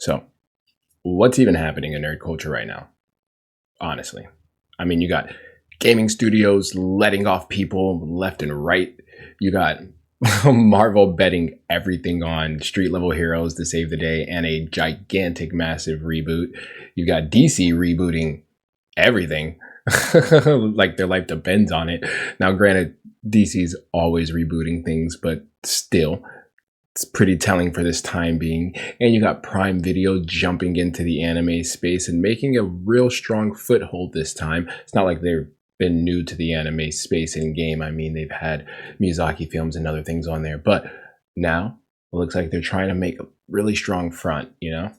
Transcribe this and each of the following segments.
So, what's even happening in nerd culture right now? Honestly, I mean, you got gaming studios letting off people left and right. You got Marvel betting everything on street level heroes to save the day and a gigantic, massive reboot. You got DC rebooting everything like their life depends on it. Now, granted, DC's always rebooting things, but still, it's pretty telling for this time being. And you got Prime Video jumping into the anime space and making a real strong foothold this time. It's not like they've been new to the anime space in game. I mean, they've had Miyazaki films and other things on there, but now it looks like they're trying to make a really strong front,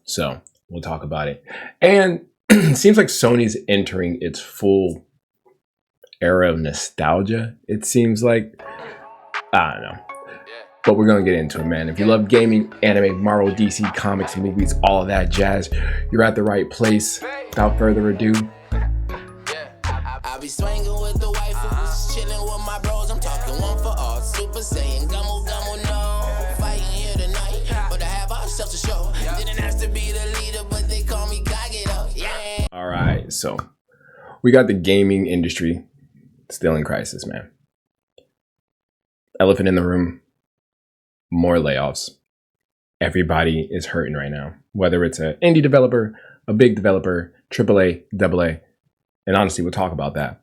So we'll talk about it. And it seems like Sony's entering its full era of nostalgia. It seems like, I don't know. But we're going to get into it, man. If you love gaming, anime, Marvel, DC, comics, movies, all of that jazz, you're at the right place. Without further ado, I be swinging with the waifu, chilling with my bros. I'm talking one for all, Super Saiyan, gummo, no. Fighting here tonight, but I have ourselves to show. Didn't have to be the leader, but they call me God, get up, yeah. All right, so we got the gaming industry still in crisis, man. Elephant in the room. More layoffs. Everybody is hurting right now, whether it's an indie developer, a big developer, AAA, AA, and honestly, we'll talk about that.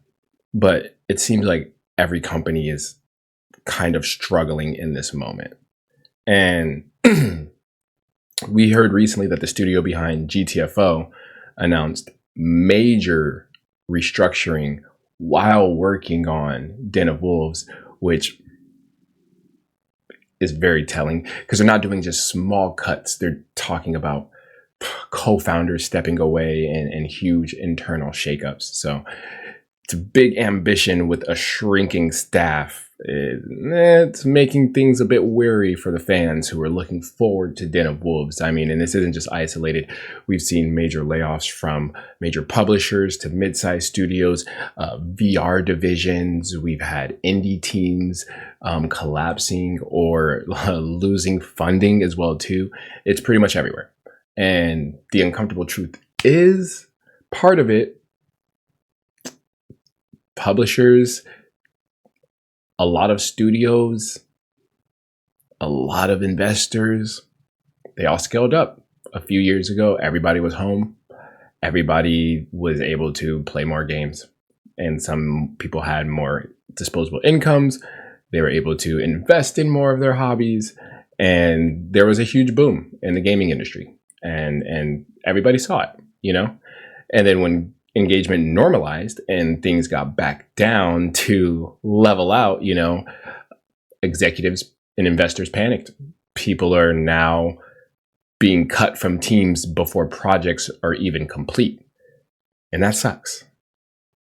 But it seems like every company is kind of struggling in this moment. And we heard recently that the studio behind GTFO announced major restructuring while working on Den of Wolves, which is very telling because they're not doing just small cuts. They're talking about co-founders stepping away and huge internal shakeups. So it's a big ambition with a shrinking staff. It's making things a bit weary for the fans who are looking forward to Den of Wolves. I mean, and this isn't just isolated. We've seen major layoffs from major publishers to mid-sized studios, VR divisions. We've had indie teams collapsing or losing funding as well too. It's pretty much everywhere. And the uncomfortable truth is, part of it, publishers, a lot of studios, a lot of investors, they all scaled up. A few years ago, everybody was home. Everybody was able to play more games. And some people had more disposable incomes. They were able to invest in more of their hobbies. And there was a huge boom in the gaming industry. And everybody saw it, And then when engagement normalized and things got back down to level out, executives and investors panicked. People are now being cut from teams before projects are even complete. And that sucks.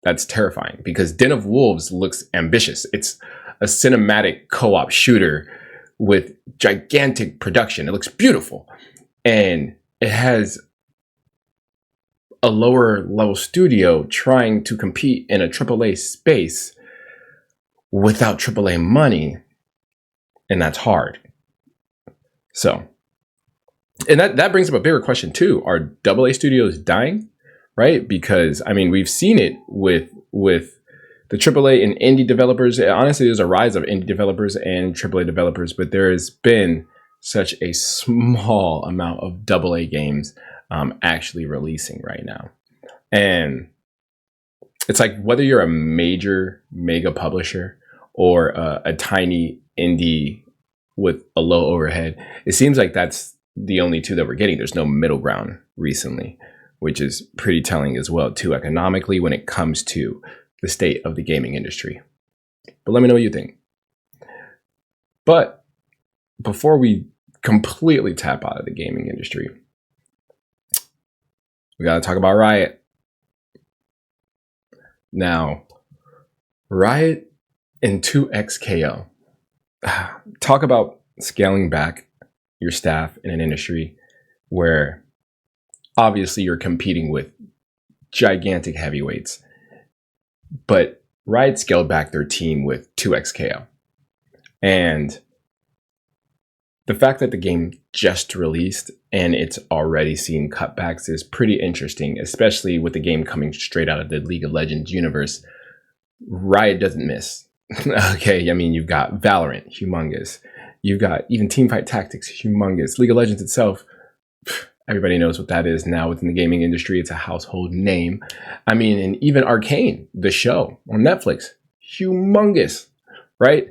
That's terrifying because Den of Wolves looks ambitious. It's a cinematic co-op shooter with gigantic production. It looks beautiful. And it has a lower level studio trying to compete in a AAA space without AAA money. And that's hard. So, and that brings up a bigger question too. Are AA studios dying? Right? Because, I mean, we've seen it with the AAA and indie developers. Honestly, there's a rise of indie developers and AAA developers, but there has been such a small amount of AA games actually releasing right now. And it's like whether you're a major mega publisher or a tiny indie with a low overhead, it seems like that's the only two that we're getting. There's no middle ground recently, which is pretty telling as well too economically when it comes to the state of the gaming industry. But let me know what you think. But before we completely tap out of the gaming industry, we got to talk about Riot. Now, Riot and 2XKO. Talk about scaling back your staff in an industry where obviously you're competing with gigantic heavyweights. But Riot scaled back their team with 2XKO. And the fact that the game just released and it's already seeing cutbacks is pretty interesting, especially with the game coming straight out of the League of Legends universe. Riot doesn't miss. Okay, I mean, you've got Valorant, humongous. You've got even Teamfight Tactics, humongous. League of Legends itself, everybody knows what that is now within the gaming industry. It's a household name. I mean, and even Arcane, the show on Netflix, humongous, right?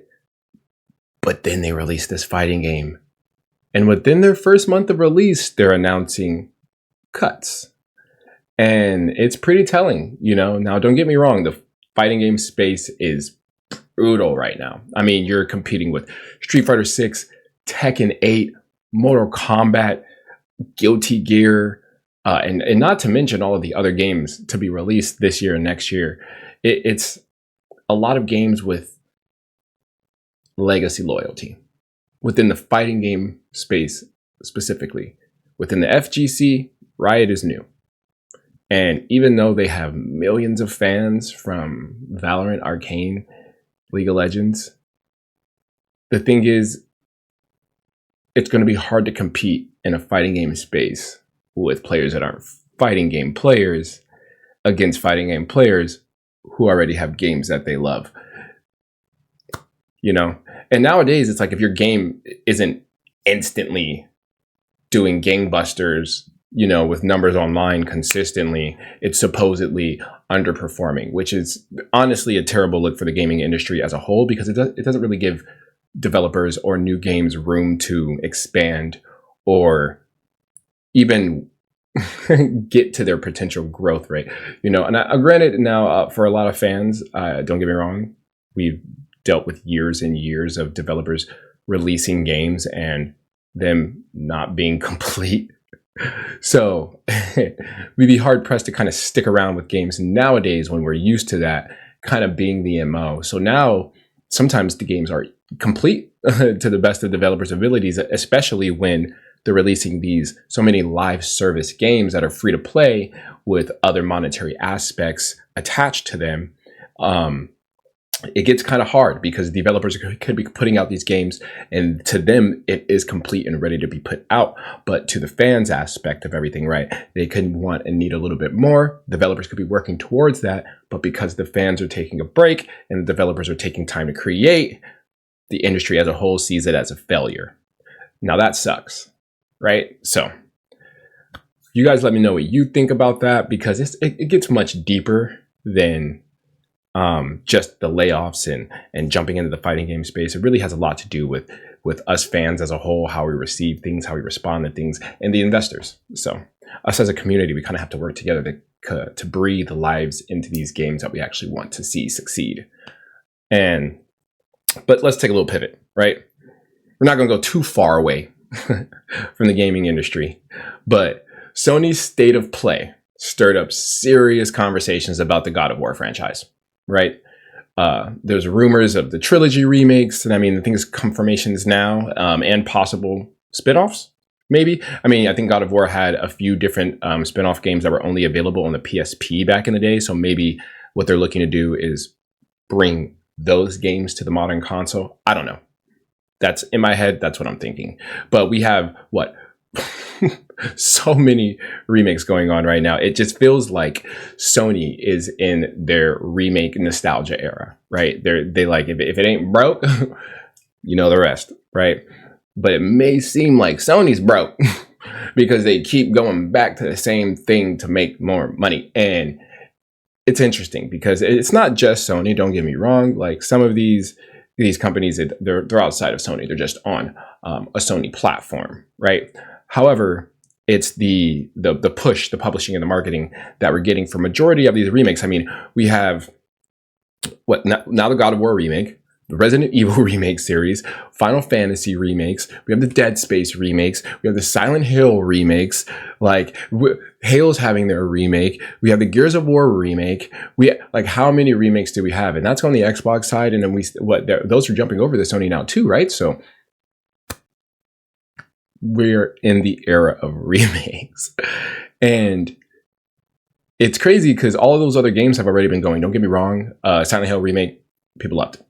But then they released this fighting game. And within their first month of release, they're announcing cuts. And it's pretty telling, you know. Now, don't get me wrong, the fighting game space is brutal right now. I mean, you're competing with Street Fighter 6, Tekken 8, Mortal Kombat, Guilty Gear, and not to mention all of the other games to be released this year and next year. It's a lot of games with legacy loyalty within the fighting game space specifically. Within the FGC, Riot is new. And even though they have millions of fans from Valorant, Arcane, League of Legends, the thing is, it's going to be hard to compete in a fighting game space with players that aren't fighting game players against fighting game players who already have games that they love. You know? And nowadays, it's like if your game isn't instantly doing gangbusters, you know, with numbers online consistently, it's supposedly underperforming, which is honestly a terrible look for the gaming industry as a whole, because it doesn't really give developers or new games room to expand or even get to their potential growth rate, you know. And granted, now for a lot of fans, don't get me wrong, we've dealt with years and years of developers releasing games and them not being complete. So we'd be hard pressed to kind of stick around with games nowadays when we're used to that kind of being the MO. So now sometimes the games are complete to the best of developers' abilities, especially when they're releasing these so many live service games that are free to play with other monetary aspects attached to them. It gets kind of hard because developers could be putting out these games and to them it is complete and ready to be put out. But to the fans aspect of everything, right, they could want and need a little bit more. Developers could be working towards that, but because the fans are taking a break and the developers are taking time to create, the industry as a whole sees it as a failure. Now that sucks, right? So you guys let me know what you think about that, because it gets much deeper than just the layoffs and jumping into the fighting game space. It really has a lot to do with us fans as a whole, how we receive things, how we respond to things, and the investors. So us as a community, we kind of have to work together to breathe lives into these games that we actually want to see succeed. But let's take a little pivot, right? We're not going to go too far away from the gaming industry, but Sony's State of Play stirred up serious conversations about the God of War franchise. Right. There's rumors of the trilogy remakes. And I mean, I think there's confirmations now and possible spinoffs, maybe. I mean, I think God of War had a few different spinoff games that were only available on the PSP back in the day. So maybe what they're looking to do is bring those games to the modern console. I don't know. That's in my head. That's what I'm thinking. But we have what? So many remakes going on right now. It just feels like Sony is in their remake nostalgia era, right? They like, if it ain't broke, you know the rest, right? But it may seem like Sony's broke because they keep going back to the same thing to make more money. And it's interesting because it's not just Sony, don't get me wrong. Like some of these companies, they're outside of Sony. They're just on a Sony platform, right? However, it's the push, the publishing and the marketing that we're getting for majority of these remakes. I mean, we have now the God of War remake, the Resident Evil remake series, Final Fantasy remakes. We have the Dead Space remakes. We have the Silent Hill remakes. Like Halo's having their remake. We have the Gears of War remake. Like how many remakes do we have? And that's on the Xbox side. And then those are jumping over to Sony now too, right? So we're in the era of remakes. And it's crazy because all of those other games have already been going. Don't get me wrong. Silent Hill remake, people loved.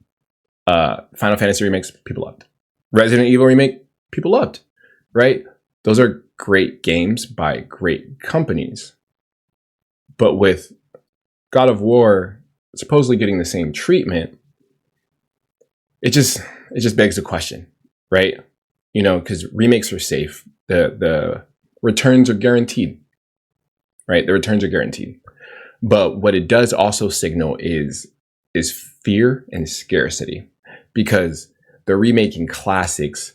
Final Fantasy remakes, people loved. Resident Evil remake, people loved, right? Those are great games by great companies. But with God of War supposedly getting the same treatment, it just begs the question, right? You know, because remakes are safe. The returns are guaranteed, right? The returns are guaranteed. But what it does also signal is fear and scarcity, because they're remaking classics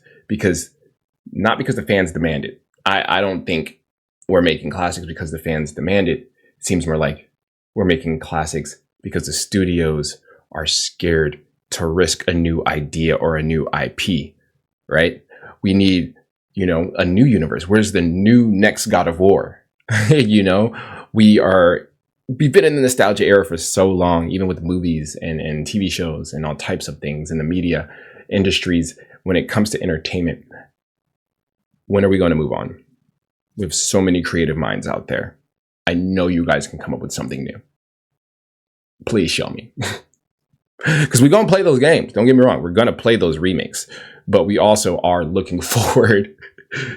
not because the fans demand it. I don't think we're making classics because the fans demand it. It seems more like we're making classics because the studios are scared to risk a new idea or a new IP, right? We need, you know, a new universe. Where's the new next God of War? You know, we've been in the nostalgia era for so long, even with movies and TV shows and all types of things in the media industries. When it comes to entertainment, when are we going to move on? We have so many creative minds out there. I know you guys can come up with something new. Please show me. Because we're going to play those games. Don't get me wrong. We're going to play those remakes. But we also are looking forward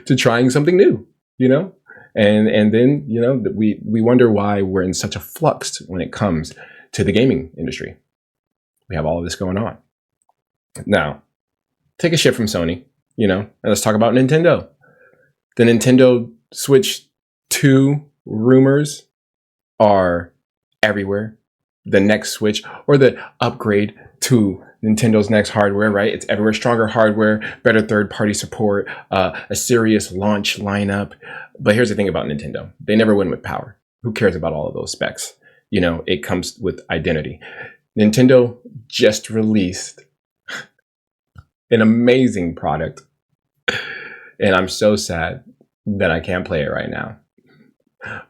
to trying something new, you know? And then, you know, we wonder why we're in such a flux when it comes to the gaming industry. We have all of this going on. Now, take a shift from Sony, you know, and let's talk about Nintendo. The Nintendo Switch 2 rumors are everywhere. The next Switch, or the upgrade to Nintendo's next hardware, right? It's everywhere. Stronger hardware, better third-party support, a serious launch lineup. But here's the thing about Nintendo. They never win with power. Who cares about all of those specs? You know, it comes with identity. Nintendo just released an amazing product. And I'm so sad that I can't play it right now.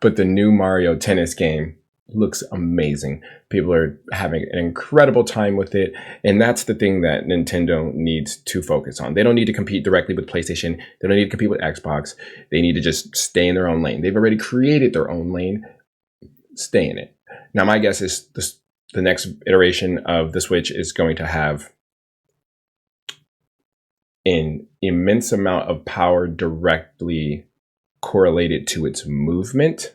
But the new Mario Tennis game looks amazing. People are having an incredible time with it. And that's the thing that Nintendo needs to focus on. They don't need to compete directly with PlayStation. They don't need to compete with Xbox. They need to just stay in their own lane. They've already created their own lane. Stay in it. Now, my guess is the next iteration of the Switch is going to have an immense amount of power directly correlated to its movement,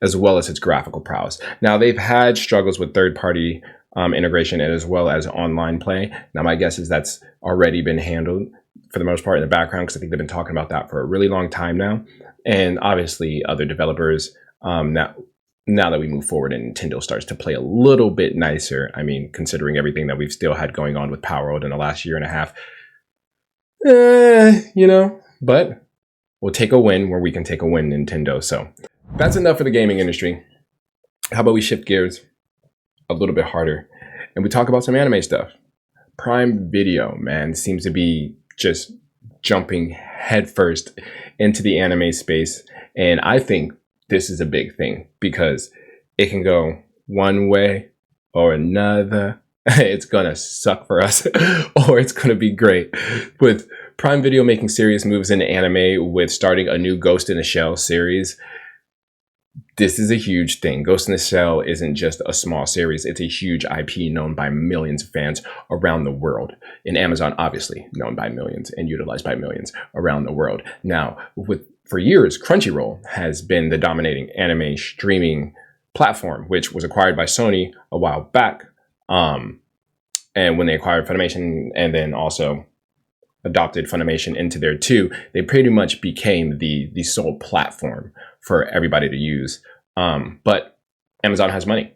as well as its graphical prowess. Now, they've had struggles with third-party integration and as well as online play. Now, my guess is that's already been handled for the most part in the background, because I think they've been talking about that for a really long time now. And obviously, other developers, now that we move forward and Nintendo starts to play a little bit nicer, I mean, considering everything that we've still had going on with Power World in the last year and a half, you know, but we'll take a win where we can take a win, Nintendo. So that's enough for the gaming industry. How about we shift gears a little bit harder and we talk about some anime stuff? Prime Video, man, seems to be just jumping headfirst into the anime space. And I think this is a big thing because it can go one way or another. It's gonna suck for us or it's gonna be great. With Prime Video making serious moves into anime with starting a new Ghost in the Shell series, this is a huge thing. Ghost in the Shell isn't just a small series. It's a huge IP known by millions of fans around the world. And Amazon, obviously, known by millions and utilized by millions around the world. Now, for years, Crunchyroll has been the dominating anime streaming platform, which was acquired by Sony a while back. And when they acquired Funimation and then also adopted Funimation into there too, they pretty much became the sole platform for everybody to use. But Amazon has money,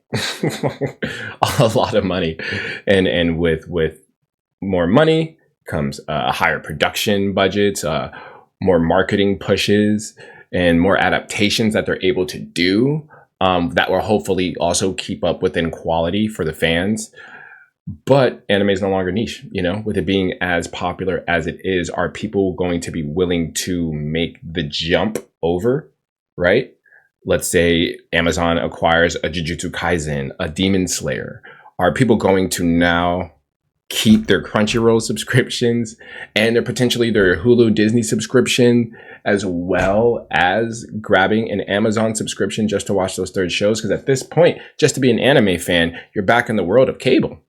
a lot of money, and with more money comes higher production budgets, more marketing pushes, and more adaptations that they're able to do that will hopefully also keep up within quality for the fans. But anime is no longer niche, you know, with it being as popular as it is. Are people going to be willing to make the jump over, right? Let's say Amazon acquires a Jujutsu Kaisen, a Demon Slayer. Are people going to now keep their Crunchyroll subscriptions and potentially their Hulu Disney subscription, as well as grabbing an Amazon subscription just to watch those third shows? Because at this point, just to be an anime fan, you're back in the world of cable.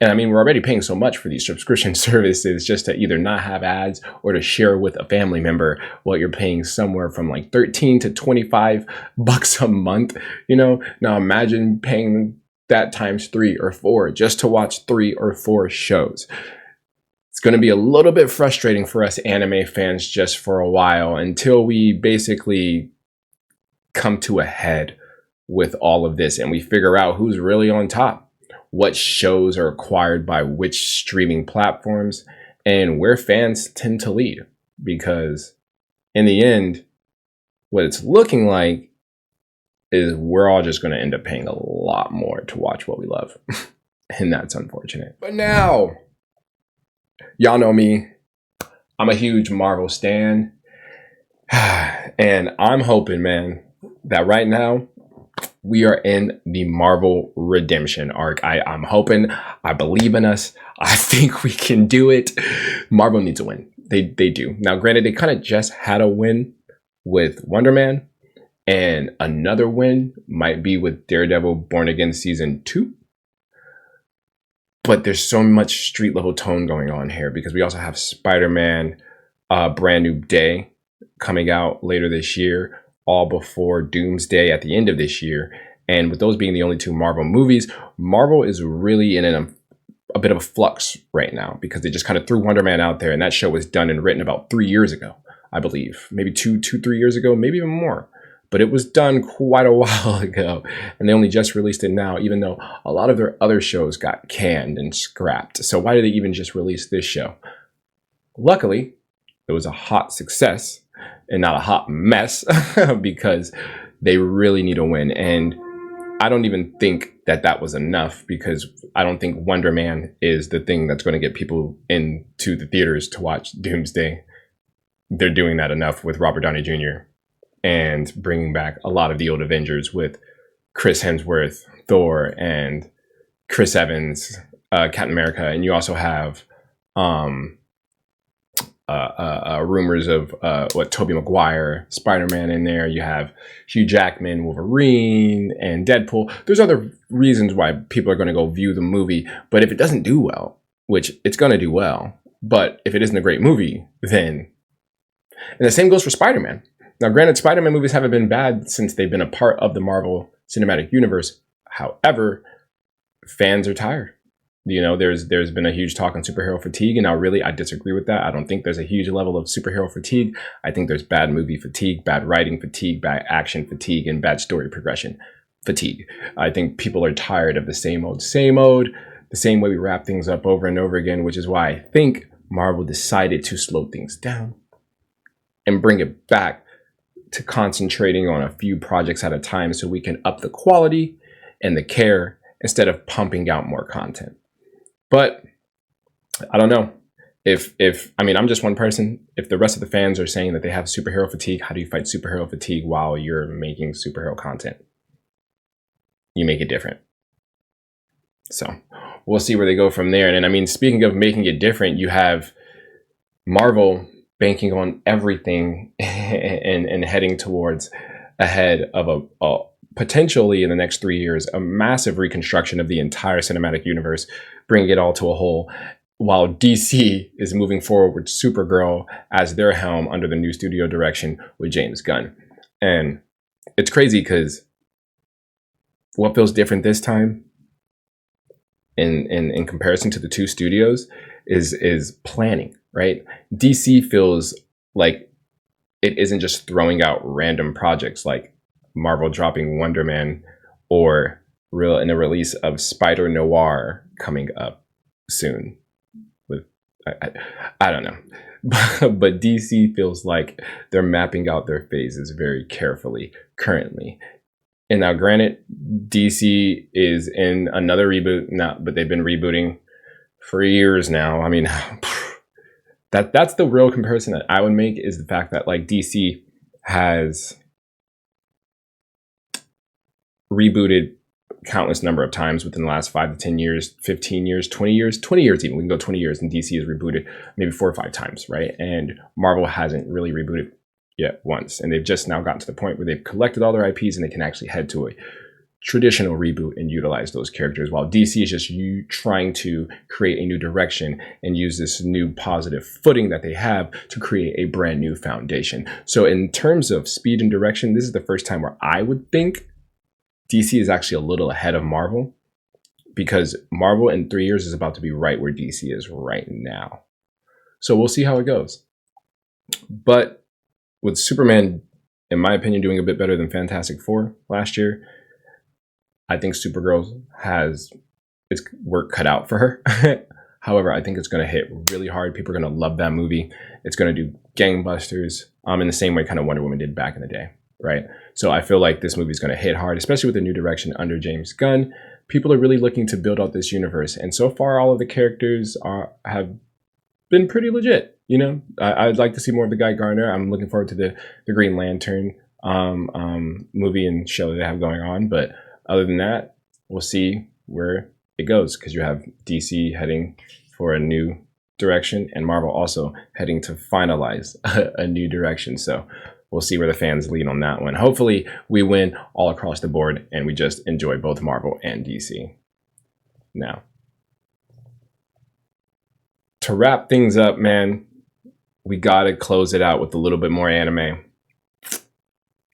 And I mean, we're already paying so much for these subscription services just to either not have ads or to share with a family member what you're paying somewhere from like 13 to 25 bucks a month. Now imagine paying that times 3 or 4 just to watch 3 or 4 shows. It's going to be a little bit frustrating for us anime fans just for a while until we basically come to a head with all of this and we figure out who's really on top, what shows are acquired by which streaming platforms, and where fans tend to lead. Because in the end, what it's looking like is we're all just going to end up paying a lot more to watch what we love. And that's unfortunate. But now, y'all know me. I'm a huge Marvel stan. And I'm hoping, man, that right now, we are in the Marvel redemption arc. I'm hoping, I believe in us. I think we can do it. Marvel needs a win. They do. Now, granted, they kind of just had a win with Wonder Man, and another win might be with Daredevil Born Again Season 2. But there's so much street level tone going on here because we also have Spider-Man Brand New Day coming out later this year, all before Doomsday at the end of this year. And with those being the only 2 Marvel movies, Marvel is really in a bit of a flux right now because they just kind of threw Wonder Man out there, and that show was done and written about 3 years ago, I believe. Maybe 3 years ago, maybe even more. But it was done quite a while ago, and they only just released it now, even though a lot of their other shows got canned and scrapped. So why did they even just release this show? Luckily, it was a hot success and not a hot mess because they really need a win. And I don't even think that was enough because I don't think Wonder Man is the thing that's going to get people into the theaters to watch Doomsday. They're doing that enough with Robert Downey Jr. and bringing back a lot of the old Avengers with Chris Hemsworth, Thor, and Chris Evans, Captain America. And you also have rumors of Tobey Maguire, Spider-Man in there. You have Hugh Jackman, Wolverine, and Deadpool. There's other reasons why people are going to go view the movie. But if it doesn't do well, which it's going to do well, but if it isn't a great movie, then... And the same goes for Spider-Man. Now, granted, Spider-Man movies haven't been bad since they've been a part of the Marvel Cinematic Universe. However, fans are tired. There's been a huge talk on superhero fatigue, and now really, I disagree with that. I don't think there's a huge level of superhero fatigue. I think there's bad movie fatigue, bad writing fatigue, bad action fatigue, and bad story progression fatigue. I think people are tired of the same old, the same way we wrap things up over and over again, which is why I think Marvel decided to slow things down and bring it back to concentrating on a few projects at a time so we can up the quality and the care instead of pumping out more content. But I don't know if I'm just one person. If the rest of the fans are saying that they have superhero fatigue, how do you fight superhero fatigue while you're making superhero content? You make it different. So we'll see where they go from there. And speaking of making it different, you have Marvel banking on everything and heading towards ahead of a potentially in the next 3 years, a massive reconstruction of the entire cinematic universe, bringing it all to a whole, while DC is moving forward with Supergirl as their helm under the new studio direction with James Gunn. And it's crazy because what feels different this time in comparison to the two studios is planning, right? DC feels like it isn't just throwing out random projects like Marvel dropping Wonder Man or in the release of Spider Noir coming up soon. With I don't know, but DC feels like they're mapping out their phases very carefully currently. And now, granted, DC is in another reboot now, but they've been rebooting for years now. That's the real comparison that I would make, is the fact that like DC has rebooted countless number of times within the last 5 to 10 years, 15 years, 20 years even. We can go 20 years and DC has rebooted maybe 4 or 5 times, right? And Marvel hasn't really rebooted yet once. And they've just now gotten to the point where they've collected all their IPs and they can actually head to traditional reboot and utilize those characters, while DC is just you trying to create a new direction and use this new positive footing that they have to create a brand new foundation. So in terms of speed and direction, this is the first time where I would think DC is actually a little ahead of Marvel, because Marvel in 3 years is about to be right where DC is right now. So we'll see how it goes. But with Superman, in my opinion, doing a bit better than Fantastic Four last year, I think Supergirl has its work cut out for her. However, I think it's going to hit really hard. People are going to love that movie. It's going to do gangbusters in the same way kind of Wonder Woman did back in the day, right? So I feel like this movie is going to hit hard, especially with the new direction under James Gunn. People are really looking to build out this universe. And so far, all of the characters have been pretty legit. You know, I'd like to see more of the Guy Gardner. I'm looking forward to the Green Lantern movie and show that they have going on. But other than that, we'll see where it goes, because you have DC heading for a new direction and Marvel also heading to finalize a new direction. So we'll see where the fans lead on that one. Hopefully we win all across the board and we just enjoy both Marvel and DC. Now, to wrap things up, man, we got to close it out with a little bit more anime.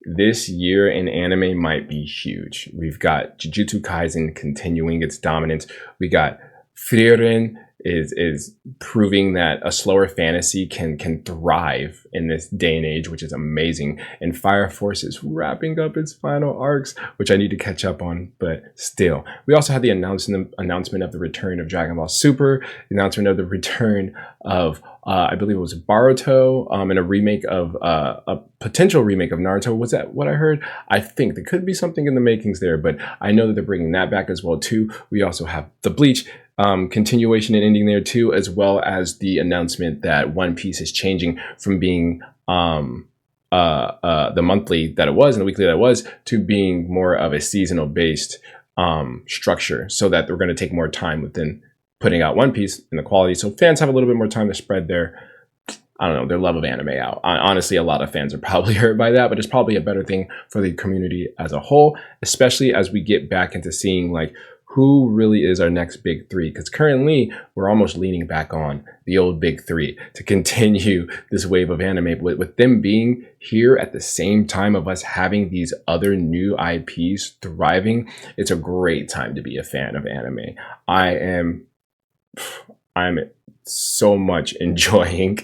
This year in anime might be huge. We've got Jujutsu Kaisen continuing its dominance. We got Frieren is proving that a slower fantasy can thrive in this day and age, which is amazing. And Fire Force is wrapping up its final arcs, which I need to catch up on, but still. We also had the announcement of the return of Dragon Ball Super, the announcement of the return of I believe it was Boruto, and a remake of a potential remake of Naruto. Was that what I heard? I think there could be something in the makings there, but I know that they're bringing that back as well too. We also have the Bleach continuation and ending there too, as well as the announcement that One Piece is changing from being the monthly that it was and the weekly that it was to being more of a seasonal based structure, so that they're going to take more time within putting out One Piece and the quality, so fans have a little bit more time to spread their, I don't know, their love of anime out. Honestly, a lot of fans are probably hurt by that, but it's probably a better thing for the community as a whole, especially as we get back into seeing like who really is our next big three, because currently we're almost leaning back on the old big three to continue this wave of anime, with them being here at the same time of us having these other new IPs thriving. It's a great time to be a fan of anime. I'm so much enjoying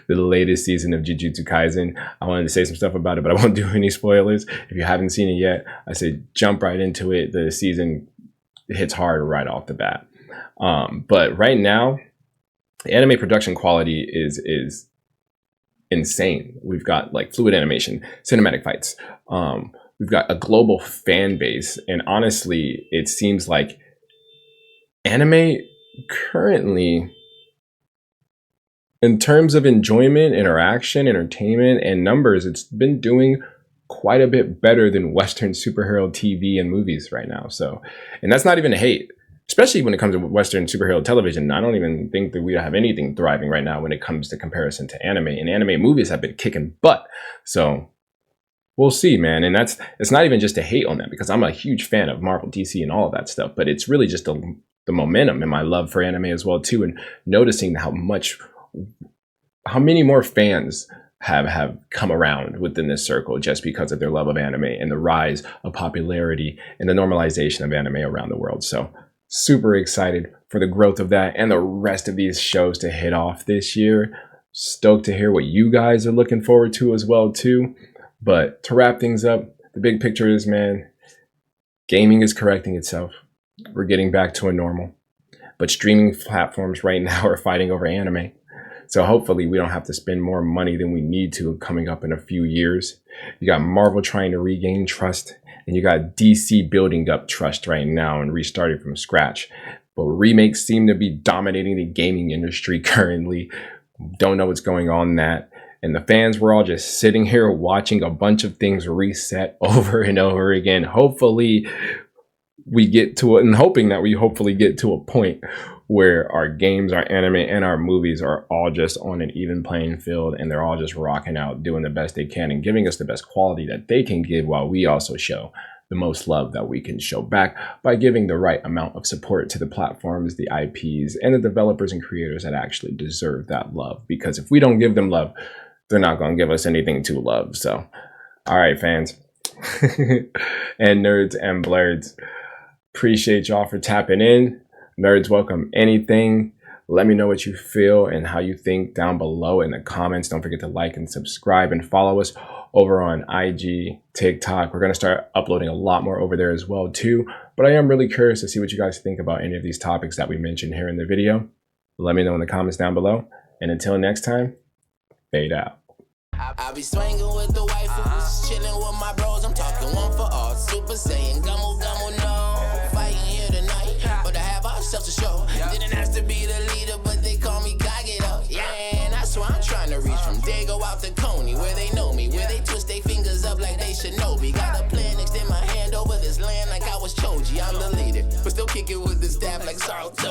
the latest season of Jujutsu Kaisen. I wanted to say some stuff about it, but I won't do any spoilers. If you haven't seen it yet, I say jump right into it. The season hits hard right off the bat. But right now, the anime production quality is insane. We've got like fluid animation, cinematic fights. We've got a global fan base. And honestly, it seems like anime currently, in terms of enjoyment, interaction, entertainment, and numbers, it's been doing quite a bit better than Western superhero TV and movies right now. So, and that's not even a hate, especially when it comes to Western superhero television. I don't even think that we have anything thriving right now when it comes to comparison to anime, and anime movies have been kicking butt. So we'll see, man. And it's not even just a hate on that, because I'm a huge fan of Marvel, DC, and all of that stuff, but it's really just the momentum and my love for anime as well too, and noticing how many more fans have come around within this circle just because of their love of anime and the rise of popularity and the normalization of anime around the world. So super excited for the growth of that and the rest of these shows to hit off this year. Stoked to hear what you guys are looking forward to as well too. But to wrap things up, the big picture is, man, gaming is correcting itself. We're getting back to a normal, but streaming platforms right now are fighting over anime. So hopefully we don't have to spend more money than we need to coming up in a few years. You got Marvel trying to regain trust, and you got DC building up trust right now and restarting from scratch. But remakes seem to be dominating the gaming industry currently. Don't know what's going on in that. And the fans were all just sitting here watching a bunch of things reset over and over again. Hopefully we get to it, and hoping that we hopefully get to a point where our games, our anime, and our movies are all just on an even playing field, and they're all just rocking out, doing the best they can, and giving us the best quality that they can give, while we also show the most love that we can show back by giving the right amount of support to the platforms, the IPs, and the developers and creators that actually deserve that love. Because if we don't give them love, they're not going to give us anything to love. So, all right, fans and nerds and blurs, appreciate y'all for tapping in. Nerds welcome anything. Let me know what you feel and how you think down below in the comments. Don't forget to like and subscribe and follow us over on IG, TikTok. We're going to start uploading a lot more over there as well too. But I am really curious to see what you guys think about any of these topics that we mentioned here in the video. Let me know in the comments down below. And until next time, fade out. I be swinging with the waifu, chilling with my bros. I'm talking one for all, Super Saiyan, gummo gummo no. Fighting here tonight, but I have ourselves to show. Didn't ask to be the leader, but they call me God Get Up. Yeah, and that's where I'm trying to reach from. Dago out to Coney, where they know me, where they twist their fingers up like they Shinobi. Got a plan, extend my hand over this land like I was Choji. I'm the leader, but still kicking with the staff like Sarutobi.